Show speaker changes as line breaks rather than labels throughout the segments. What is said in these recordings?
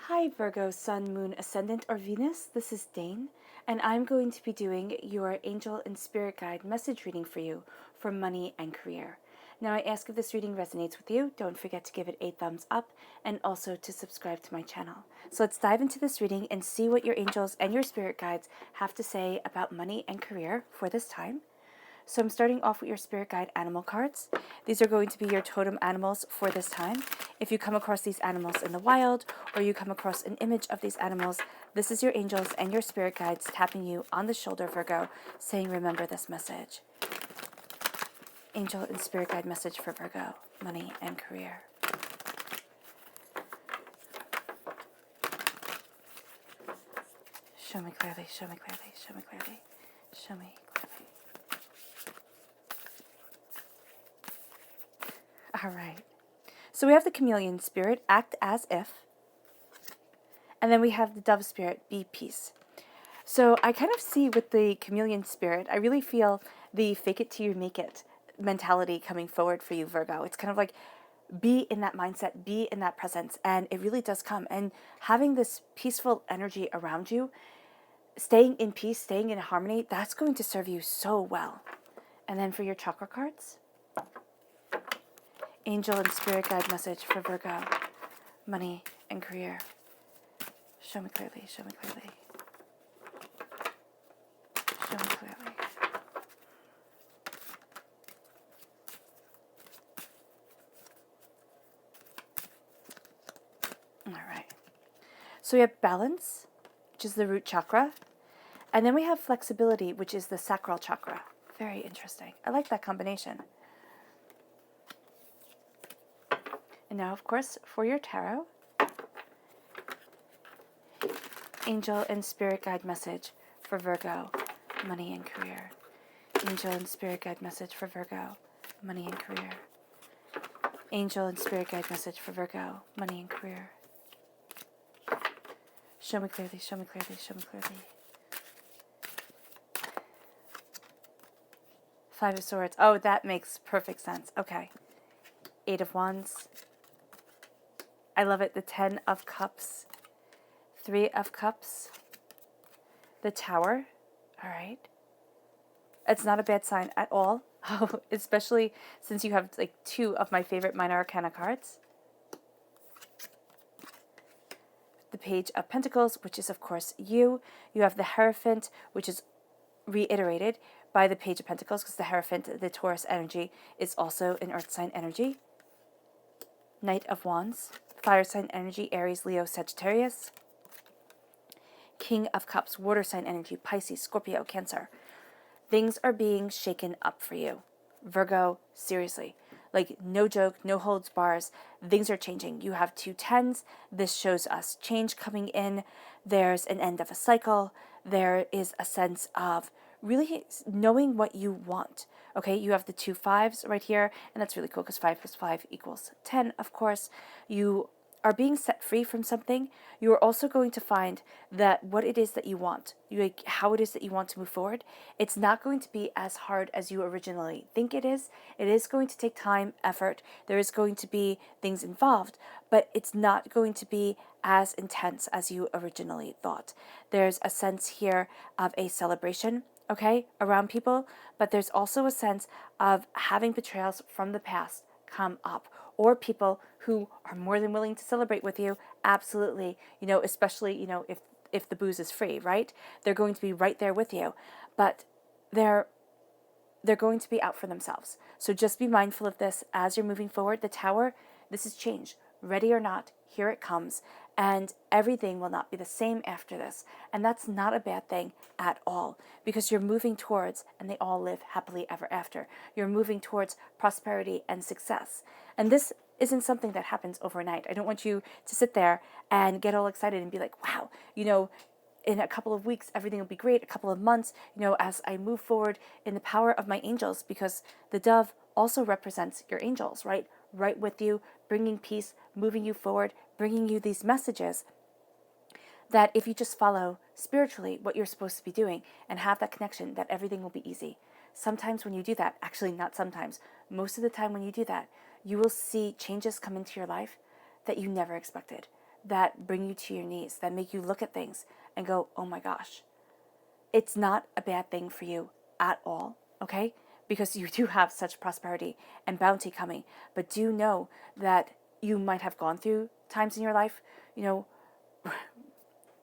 Hi Virgo, Sun, Moon, Ascendant, or Venus. This is Dane, and I'm going to be doing your Angel and Spirit Guide message reading for you for money and career. Now, I ask if this reading resonates with you, don't forget to give it a thumbs up and also to subscribe to my channel. So let's dive into this reading and see what your angels and your spirit guides have to say about money and career for this time. So I'm starting off with your spirit guide animal cards. These are going to be your totem animals for this time. If you come across these animals in the wild or you come across an image of these animals, this is your angels and your spirit guides tapping you on the shoulder, Virgo, saying remember this message. Angel and spirit guide message for Virgo, money and career. Show me clearly, show me clearly, show me clearly, show me clearly. All right. So we have the chameleon spirit, act as if. And then we have the dove spirit, be peace. So I kind of see with the chameleon spirit, I really feel the fake it till you make it mentality coming forward for you, Virgo. It's kind of like be in that mindset, be in that presence. And it really does come. And having this peaceful energy around you, staying in peace, staying in harmony, that's going to serve you so well. And then for your chakra cards, angel and spirit guide message for Virgo, money and career. Show me clearly, show me clearly. Show me clearly. All right. So we have balance, which is the root chakra. And then we have flexibility, which is the sacral chakra. Very interesting. I like that combination. And now, of course, for your tarot, angel and spirit guide message for Virgo, money and career. Angel and spirit guide message for Virgo, money and career. Angel and spirit guide message for Virgo, money and career. Show me clearly, show me clearly, show me clearly. Five of Swords. Oh, that makes perfect sense. Okay. Eight of Wands. I love it. The 10 of Cups. 3 of Cups. The Tower. All right. It's not a bad sign at all. Oh, especially since you have like 2 of my favorite minor arcana cards. The Page of Pentacles, which is of course you. You have the Hierophant, which is reiterated by the Page of Pentacles because the Hierophant, the Taurus energy, is also an earth sign energy. Knight of Wands, fire sign energy, Aries, Leo, Sagittarius. King of Cups, water sign energy, Pisces, Scorpio, Cancer. Things are being shaken up for you. Virgo, seriously. Like, no joke, no holds bars. Things are changing. You have 2 10s. This shows us change coming in. There's an end of a cycle. There is a sense of really knowing what you want. Okay, you have the 2 5s right here, and that's really cool because 5 plus 5 equals 10, of course. You are being set free from something. You are also going to find that what it is that you want, how it is that you want to move forward, it's not going to be as hard as you originally think it is. It is going to take time, effort. There is going to be things involved, but it's not going to be as intense as you originally thought. There's a sense here of a celebration, okay, around people, but there's also a sense of having betrayals from the past come up, or people who are more than willing to celebrate with you. Absolutely, especially, if the booze is free, right? They're going to be right there with you, but they're going to be out for themselves. So just be mindful of this as you're moving forward. The Tower, this is change. Ready or not, here it comes. And everything will not be the same after this. And that's not a bad thing at all, because you're moving towards, and they all live happily ever after. You're moving towards prosperity and success. And this isn't something that happens overnight. I don't want you to sit there and get all excited and be like, wow, in a couple of weeks, everything will be great. A couple of months, as I move forward in the power of my angels, because the dove also represents your angels, right? Right with you, bringing peace, moving you forward, bringing you these messages that if you just follow spiritually what you're supposed to be doing and have that connection, that everything will be easy. Sometimes when you do that, actually not sometimes, most of the time when you do that, you will see changes come into your life that you never expected. that bring you to your knees, that make you look at things and go, oh my gosh. It's not a bad thing for you at all, okay? Because you do have such prosperity and bounty coming. But do know that you might have gone through times in your life,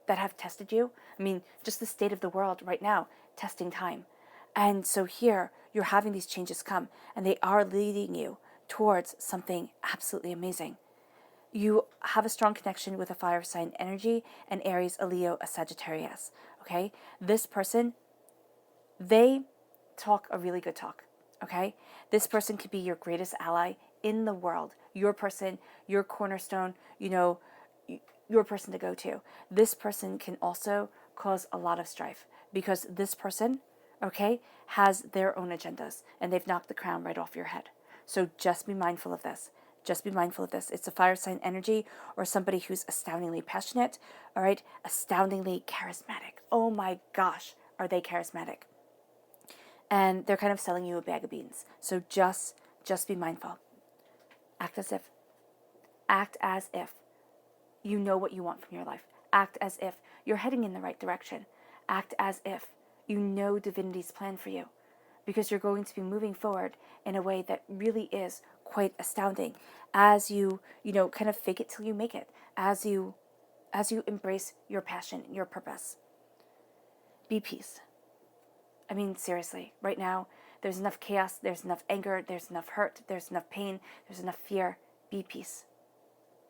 that have tested you. I mean, just the state of the world right now, testing time. And so here, you're having these changes come, and they are leading you towards something absolutely amazing. You have a strong connection with a fire sign energy, an Aries, a Leo, a Sagittarius, okay? This person, they talk a really good talk, okay? This person could be your greatest ally in the world, your person, your cornerstone, your person to go to. This person can also cause a lot of strife because this person, okay, has their own agendas and they've knocked the crown right off your head. So just be mindful of this. Just be mindful of this. It's a fire sign energy or somebody who's astoundingly passionate, all right, astoundingly charismatic. Oh my gosh, are they charismatic? And they're kind of selling you a bag of beans. So just be mindful. Act as if. Act as if you know what you want from your life. Act as if you're heading in the right direction. Act as if you know divinity's plan for you, because you're going to be moving forward in a way that really is quite astounding as you kind of fake it till you make it, as you embrace your passion, your purpose. Be peace. I mean, seriously, right now, there's enough chaos, there's enough anger, there's enough hurt, there's enough pain, there's enough fear. Be peace.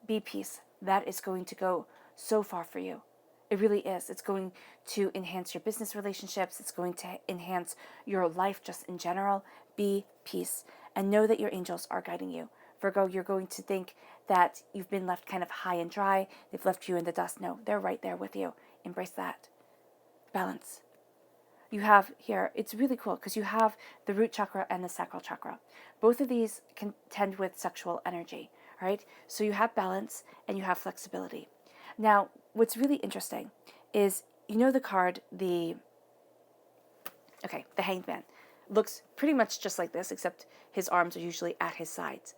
Be peace. That is going to go so far for you. It really is. It's going to enhance your business relationships. It's going to enhance your life just in general. Be peace. And know that your angels are guiding you. Virgo, you're going to think that you've been left kind of high and dry. They've left you in the dust. No, they're right there with you. Embrace that. Balance. You have here, it's really cool because you have the root chakra and the sacral chakra. Both of these contend with sexual energy, right? So you have balance and you have flexibility. Now, what's really interesting is, the card, the Hanged Man, looks pretty much just like this, except his arms are usually at his sides.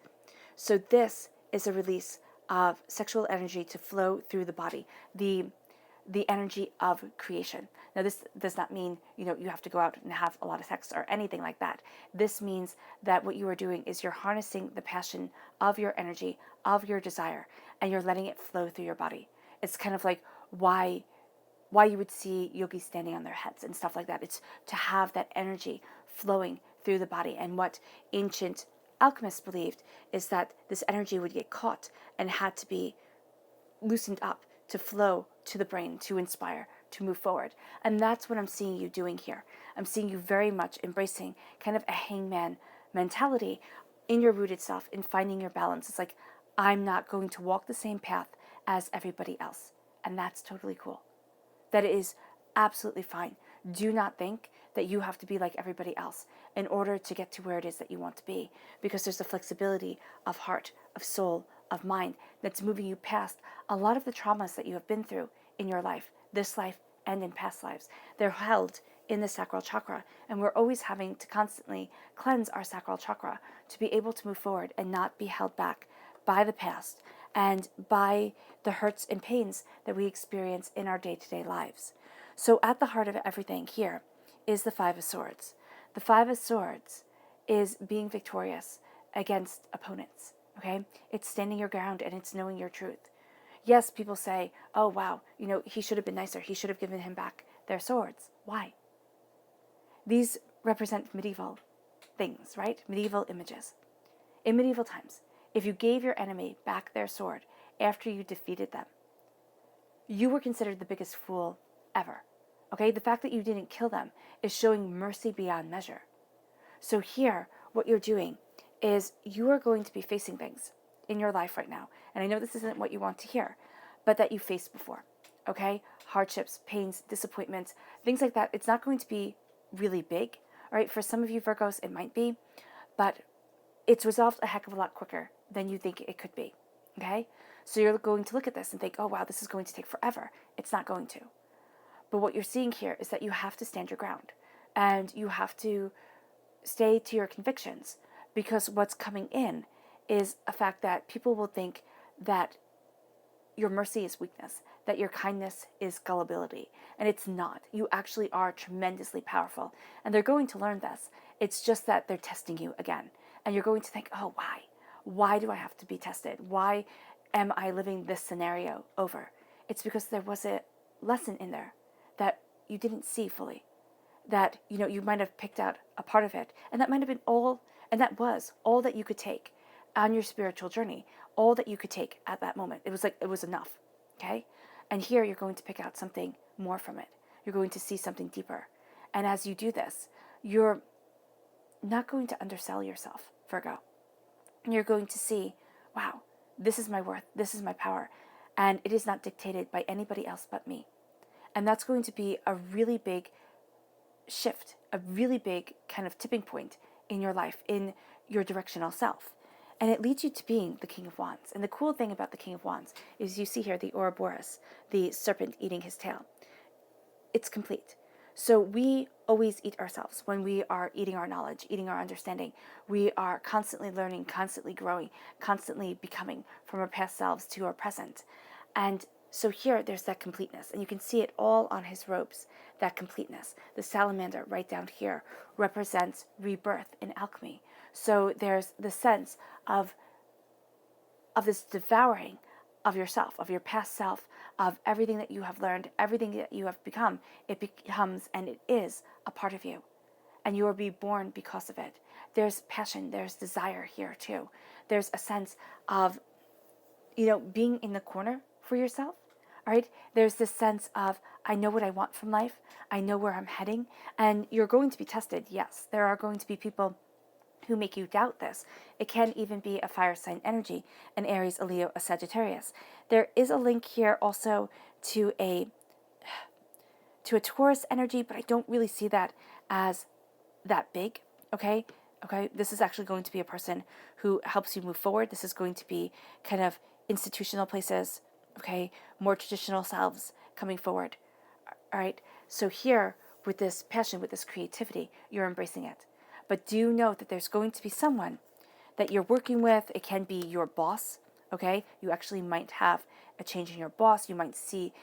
So this is a release of sexual energy to flow through the body, the energy of creation. Now, this does not mean, you have to go out and have a lot of sex or anything like that. This means that what you are doing is you're harnessing the passion of your energy, of your desire, and you're letting it flow through your body. It's kind of like why you would see yogis standing on their heads and stuff like that. It's to have that energy flowing through the body. And what ancient alchemists believed is that this energy would get caught and had to be loosened up to flow to the brain, to inspire, to move forward. And that's what I'm seeing you doing here. I'm seeing you very much embracing kind of a hangman mentality in your rooted self, in finding your balance. It's like, I'm not going to walk the same path as everybody else. And that's totally cool. That is absolutely fine. Do not think that you have to be like everybody else in order to get to where it is that you want to be, because there's a flexibility of heart, of soul, of mind that's moving you past a lot of the traumas that you have been through in your life, this life and in past lives. They're held in the sacral chakra, and we're always having to constantly cleanse our sacral chakra to be able to move forward and not be held back by the past and by the hurts and pains that we experience in our day-to-day lives. So at the heart of everything here is the Five of Swords. The Five of Swords is being victorious against opponents, okay? It's standing your ground and it's knowing your truth. Yes, people say, oh, wow, he should have been nicer. He should have given him back their swords. Why? These represent medieval things, right? Medieval images. In medieval times, if you gave your enemy back their sword after you defeated them, you were considered the biggest fool ever. Okay? The fact that you didn't kill them is showing mercy beyond measure. So here, what you're doing is you are going to be facing things in your life right now. And I know this isn't what you want to hear, but that you faced before. Okay? Hardships, pains, disappointments, things like that. It's not going to be really big. All right? For some of you Virgos, it might be, but it's resolved a heck of a lot quicker than you think it could be. Okay? So you're going to look at this and think, oh, wow, this is going to take forever. It's not going to. But what you're seeing here is that you have to stand your ground and you have to stay to your convictions, because what's coming in is a fact that people will think that your mercy is weakness, that your kindness is gullibility. And it's not. You actually are tremendously powerful. And they're going to learn this. It's just that they're testing you again. And you're going to think, oh, why? Why do I have to be tested? Why am I living this scenario over? It's because there was a lesson in there that you didn't see fully. That, you might have picked out a part of it. And that might have been all, and that was all that you could take on your spiritual journey. All that you could take at that moment. It was enough. Okay? And here you're going to pick out something more from it. You're going to see something deeper. And as you do this, you're not going to undersell yourself, Virgo. You're going to see, wow, this is my worth, this is my power, and it is not dictated by anybody else but me. And that's going to be a really big shift, a really big kind of tipping point in your life, in your directional self. And it leads you to being the King of Wands. And the cool thing about the King of Wands is you see here the Ouroboros, the serpent eating his tail. It's complete. So we always eat ourselves when we are eating our knowledge, eating our understanding. We are constantly learning, constantly growing, constantly becoming from our past selves to our present. And so here there's that completeness, and you can see it all on his robes, that completeness. The salamander right down here represents rebirth in alchemy. So there's the sense of this devouring of yourself, of your past self, of everything that you have learned, everything that you have become. It becomes and it is a part of you. And you are reborn because of it. There's passion, there's desire here too. There's a sense of, being in the corner for yourself, right? There's this sense of, I know what I want from life. I know where I'm heading. And you're going to be tested, yes. There are going to be people who make you doubt this. It can even be a fire sign energy, an Aries, a Leo, a Sagittarius. There is a link here also to a Taurus energy, but I don't really see that as that big, okay? Okay, this is actually going to be a person who helps you move forward. This is going to be kind of institutional places, okay? More traditional selves coming forward, all right? So here, with this passion, with this creativity, you're embracing it. But do know that there's going to be someone that you're working with. It can be your boss, okay? You actually might have a change in your boss. You might see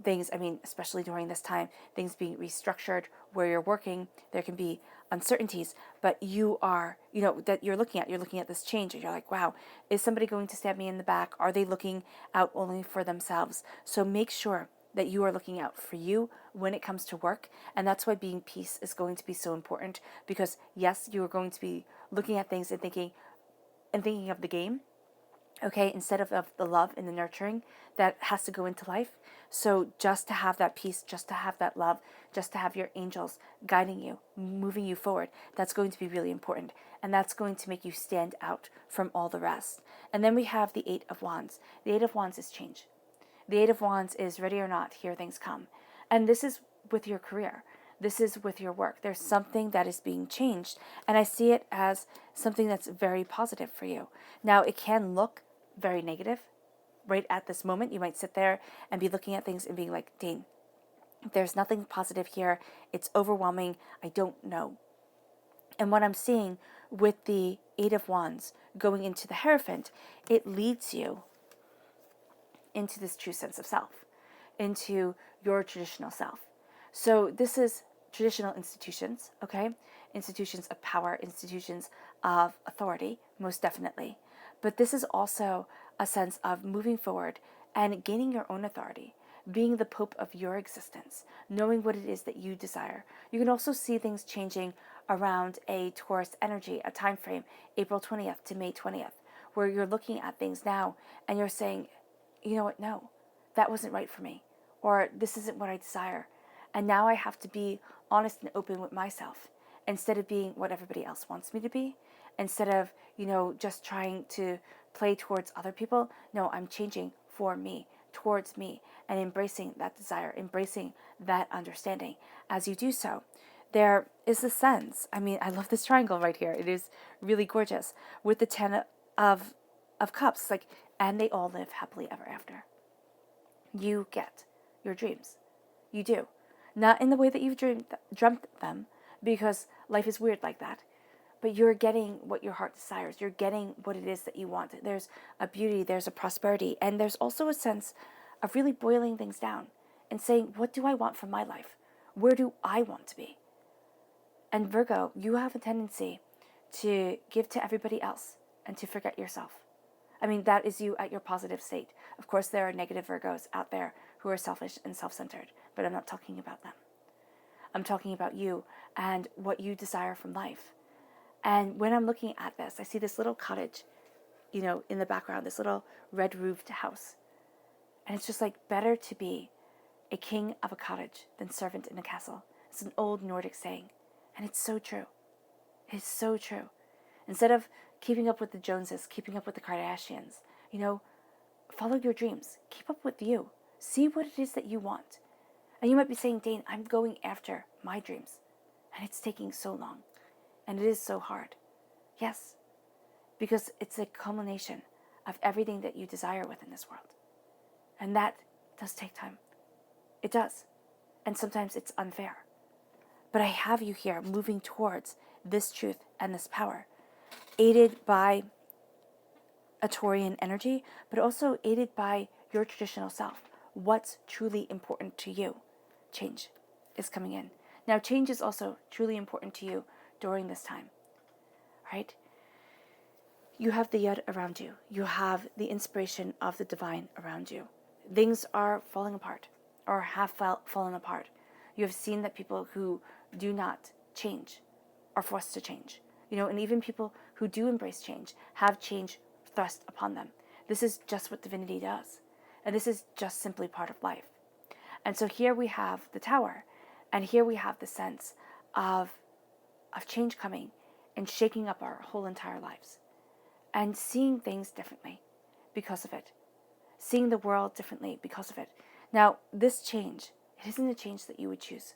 things, especially during this time, things being restructured where you're working. There can be uncertainties, but you are, that you're looking at this change, and you're like, wow, is somebody going to stab me in the back? Are they looking out only for themselves? So make sure that you are looking out for you when it comes to work. And that's why being peace is going to be so important, because yes, you are going to be looking at things and thinking of the game, okay, instead of the love and the nurturing that has to go into life. So just to have that peace, just to have that love, just to have your angels guiding you, moving you forward, that's going to be really important. And that's going to make you stand out from all the rest. And then we have the Eight of Wands. The Eight of Wands is change. The Eight of Wands is ready or not, here things come. And this is with your career. This is with your work. There's something that is being changed. And I see it as something that's very positive for you. Now, it can look very negative. Right at this moment, you might sit there and be looking at things and being like, Dane, there's nothing positive here. It's overwhelming. I don't know. And what I'm seeing with the Eight of Wands going into the Hierophant, it leads you into this true sense of self, into your traditional self. So this is traditional institutions, okay? Institutions of power, institutions of authority, most definitely. But this is also a sense of moving forward and gaining your own authority, being the pope of your existence, knowing what it is that you desire. You can also see things changing around a Taurus energy, a time frame, April 20th to May 20th, where you're looking at things now and you're saying, you know what, no, that wasn't right for me, or this isn't what I desire. And now I have to be honest and open with myself instead of being what everybody else wants me to be, instead of, just trying to play towards other people. No, I'm changing for me, towards me, and embracing that desire, embracing that understanding. As you do so, there is a sense, I love this triangle right here. It is really gorgeous with the Ten of Cups, and they all live happily ever after. You get your dreams. You do. Not in the way that you've dreamt them, because life is weird like that. but you're getting what your heart desires. You're getting what it is that you want. There's a beauty, there's a prosperity, and there's also a sense of really boiling things down and saying, what do I want from my life? Where do I want to be? And Virgo, you have a tendency to give to everybody else and to forget yourself. I mean, that is you at your positive state. Of course, there are negative Virgos out there who are selfish and self-centered, but I'm not talking about them. I'm talking about you and what you desire from life. And when I'm looking at this, I see this little cottage, in the background, this little red-roofed house. And it's just like, better to be a king of a cottage than servant in a castle. It's an old Nordic saying. And it's so true. It's so true. Instead of keeping up with the Joneses, keeping up with the Kardashians, follow your dreams. Keep up with you. See what it is that you want. And you might be saying, Dane, I'm going after my dreams. And it's taking so long. And it is so hard. Yes. Because it's a culmination of everything that you desire within this world. And that does take time. It does. And sometimes it's unfair. But I have you here moving towards this truth and this power, aided by a Taurian energy, but also aided by your traditional self. What's truly important to you? Change is coming in. Now, change is also truly important to you during this time, right? You have the Yud around you. You have the inspiration of the divine around you. Things are falling apart or have fallen apart. You have seen that people who do not change are forced to change. And even people who do embrace change have change thrust upon them. This is just what divinity does. And this is just simply part of life. And so here we have the Tower, and here we have the sense of change coming and shaking up our whole entire lives. And seeing things differently because of it. Seeing the world differently because of it. Now, this change, it isn't a change that you would choose.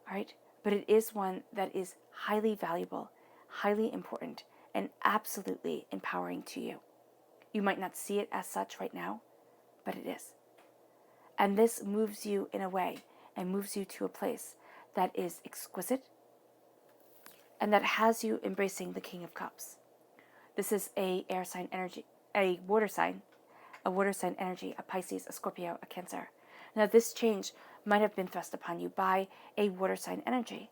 All right? But it is one that is highly valuable, highly important, and absolutely empowering to you. You might not see it as such right now, but it is. And this moves you in a way and moves you to a place that is exquisite and that has you embracing the King of Cups. This is a air sign energy, a water sign energy, a Pisces, a Scorpio, a Cancer. Now, this change might have been thrust upon you by a water sign energy,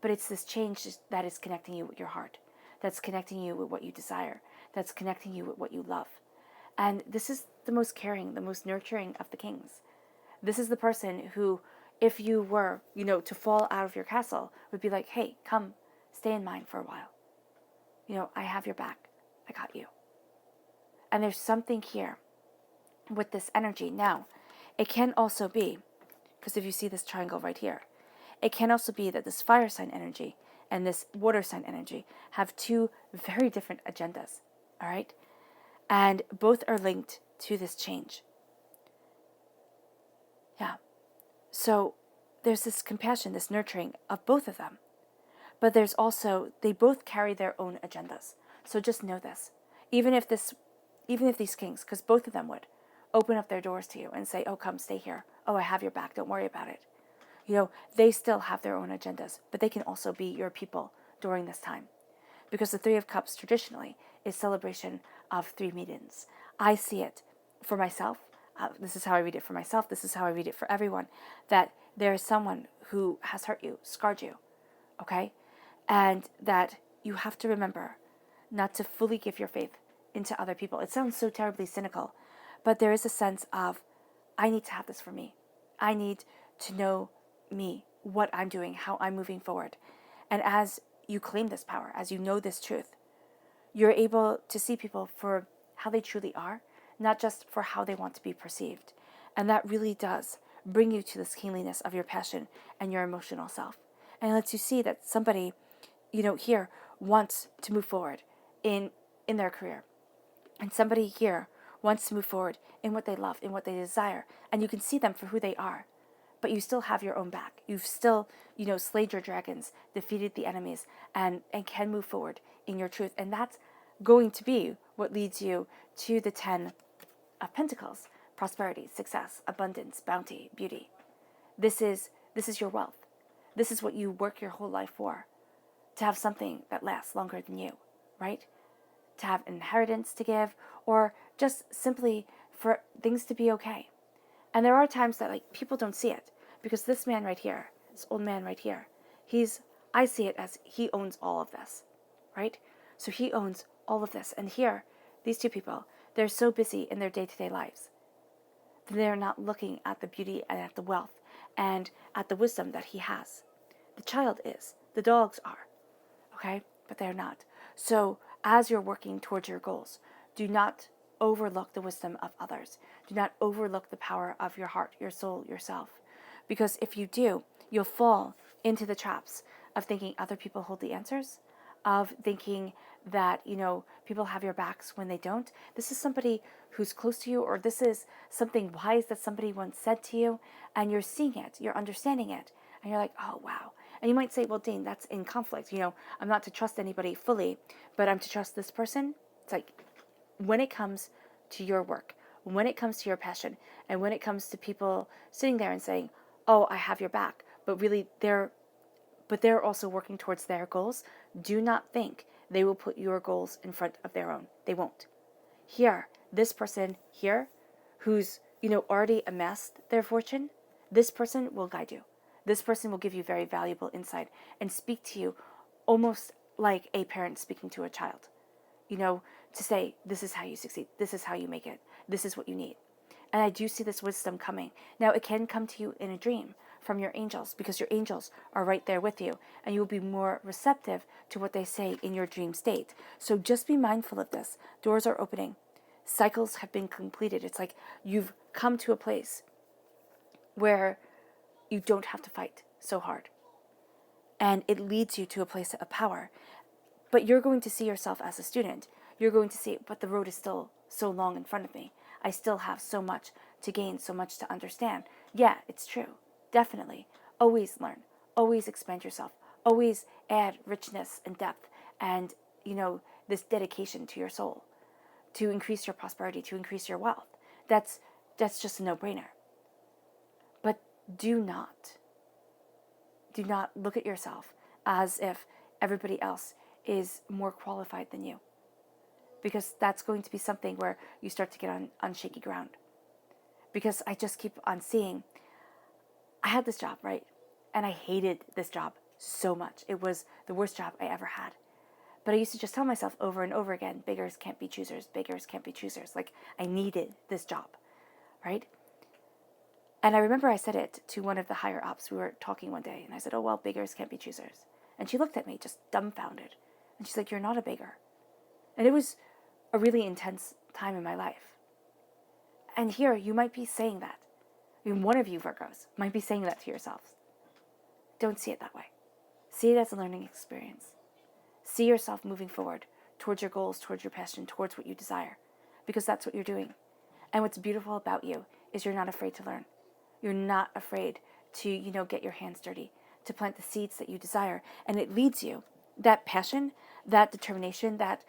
but it's this change that is connecting you with your heart, that's connecting you with what you desire, that's connecting you with what you love. And this is the most caring, the most nurturing of the kings. This is the person who, if you were, to fall out of your castle, would be like, hey, come, stay in mine for a while. I have your back. I got you. And there's something here with this energy. Now, it can also be, because if you see this triangle right here, it can also be that this fire sign energy and this water sign energy have two very different agendas, all right? And both are linked to this change. Yeah. So there's this compassion, this nurturing of both of them. But there's also, they both carry their own agendas. So just know this. Even if these kings, because both of them would, open up their doors to you and say, oh, come, stay here. Oh, I have your back. Don't worry about it. They still have their own agendas, but they can also be your people during this time. Because the Three of Cups traditionally is celebration of three meetings. I see it for myself. This is how I read it for myself. This is how I read it for everyone. That there is someone who has hurt you, scarred you, okay? And that you have to remember not to fully give your faith into other people. It sounds so terribly cynical, but there is a sense of, I need to have this for me. I need to know me, what I'm doing, how I'm moving forward. And as you claim this power, as you know this truth, you're able to see people for how they truly are, not just for how they want to be perceived. And that really does bring you to this kingliness of your passion and your emotional self. And it lets you see that somebody, here wants to move forward in their career. And somebody here wants to move forward in what they love, in what they desire. And you can see them for who they are. But you still have your own back. You've still, slayed your dragons, defeated the enemies, and can move forward in your truth. And that's going to be what leads you to the 10 of Pentacles: prosperity, success, abundance, bounty, beauty. This is your wealth. This is what you work your whole life for. to have something that lasts longer than you, right? To have an inheritance to give, or just simply for things to be okay. And there are times that like people don't see it, because this man right here, this old man right here, I see it as he owns all of this, right? So he owns all of this. And here, these two people, they're so busy in their day-to-day lives. They're not looking at the beauty and at the wealth and at the wisdom that he has. The child is. The dogs are. Okay? But they're not. So as you're working towards your goals, do not overlook the wisdom of others. Do not overlook the power of your heart, your soul, yourself. Because if you do, you'll fall into the traps of thinking other people hold the answers, of thinking that, people have your backs when they don't. This is somebody who's close to you, or this is something wise that somebody once said to you, and you're seeing it, you're understanding it, and you're like, oh, wow. And you might say, well, Dane, that's in conflict. I'm not to trust anybody fully, but I'm to trust this person. It's like, when it comes to your work, when it comes to your passion, and when it comes to people sitting there and saying, oh, I have your back, but really they're also working towards their goals, do not think they will put your goals in front of their own. They won't. Here, this person here, who's, already amassed their fortune, this person will guide you. This person will give you very valuable insight and speak to you almost like a parent speaking to a child. To say, this is how you succeed. This is how you make it. This is what you need. And I do see this wisdom coming. Now, it can come to you in a dream from your angels, because your angels are right there with you, and you'll be more receptive to what they say in your dream state. So just be mindful of this. Doors are opening. Cycles have been completed. It's like you've come to a place where you don't have to fight so hard. And it leads you to a place of power. But you're going to see yourself as a student. You're going to see, but the road is still so long in front of me. I still have so much to gain, so much to understand. Yeah, it's true. Definitely. Always learn. Always expand yourself. Always add richness and depth and, this dedication to your soul to increase your prosperity, to increase your wealth. That's just a no-brainer. But do not look at yourself as if everybody else is more qualified than you. Because that's going to be something where you start to get on shaky ground. Because I just keep on seeing, I had this job, right? And I hated this job so much. It was the worst job I ever had. But I used to just tell myself over and over again, beggars can't be choosers, beggars can't be choosers. Like, I needed this job, right? And I remember I said it to one of the higher ups. We were talking one day, and I said, oh, well, beggars can't be choosers. And she looked at me just dumbfounded. And she's like, you're not a beggar. And it was a really intense time in my life. And here, you might be saying that. One of you Virgos might be saying that to yourselves. Don't see it that way. See it as a learning experience. See yourself moving forward towards your goals, towards your passion, towards what you desire. Because that's what you're doing. And what's beautiful about you is you're not afraid to learn. You're not afraid to, get your hands dirty, to plant the seeds that you desire. And it leads you. That passion, that determination, that,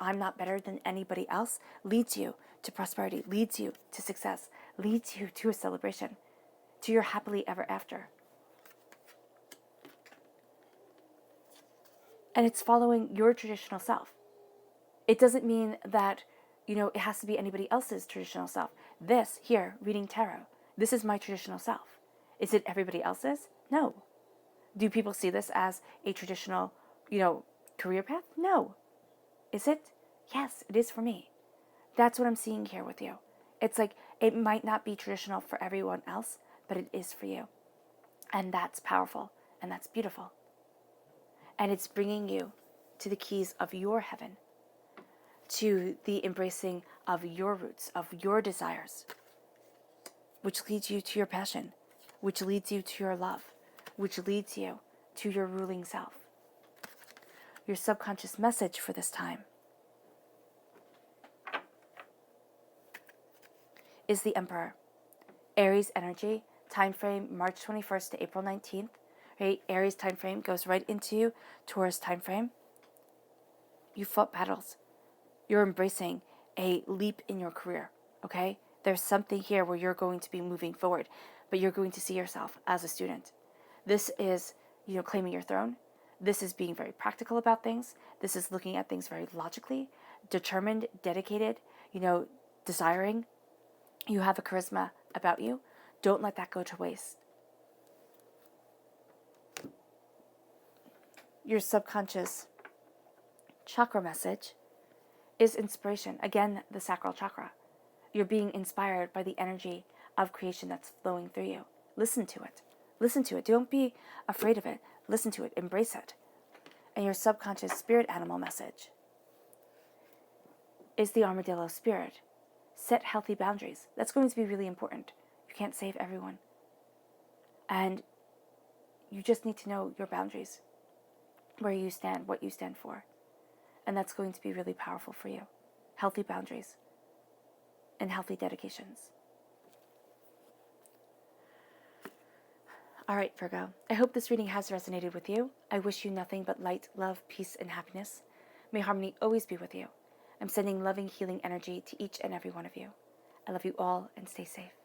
I'm not better than anybody else, leads you to prosperity, leads you to success, leads you to a celebration, to your happily ever after. And it's following your traditional self. It doesn't mean that, it has to be anybody else's traditional self. This here, reading tarot, this is my traditional self. Is it everybody else's? No. Do people see this as a traditional, career path? No. Is it? Yes, it is for me. That's what I'm seeing here with you. It's like, it might not be traditional for everyone else, but it is for you. And that's powerful, and that's beautiful. And it's bringing you to the keys of your heaven, to the embracing of your roots, of your desires, which leads you to your passion, which leads you to your love, which leads you to your ruling self. Your subconscious message for this time is the Emperor. Aries energy, time frame March 21st to April 19th. Right? Aries time frame goes right into Taurus time frame. You fought battles. You're embracing a leap in your career, okay? There's something here where you're going to be moving forward, but you're going to see yourself as a student. This is, claiming your throne. This is being very practical about things. This is looking at things very logically, determined, dedicated, desiring. You have a charisma about you. Don't let that go to waste. Your subconscious chakra message is inspiration. Again, the sacral chakra. You're being inspired by the energy of creation that's flowing through you. Listen to it. Listen to it. Don't be afraid of it. Listen to it. Embrace it. And your subconscious spirit animal message is the armadillo spirit. Set healthy boundaries. That's going to be really important. You can't save everyone. And you just need to know your boundaries, where you stand, what you stand for. And that's going to be really powerful for you. Healthy boundaries and healthy dedications. All right, Virgo. I hope this reading has resonated with you. I wish you nothing but light, love, peace, and happiness. May harmony always be with you. I'm sending loving, healing energy to each and every one of you. I love you all and stay safe.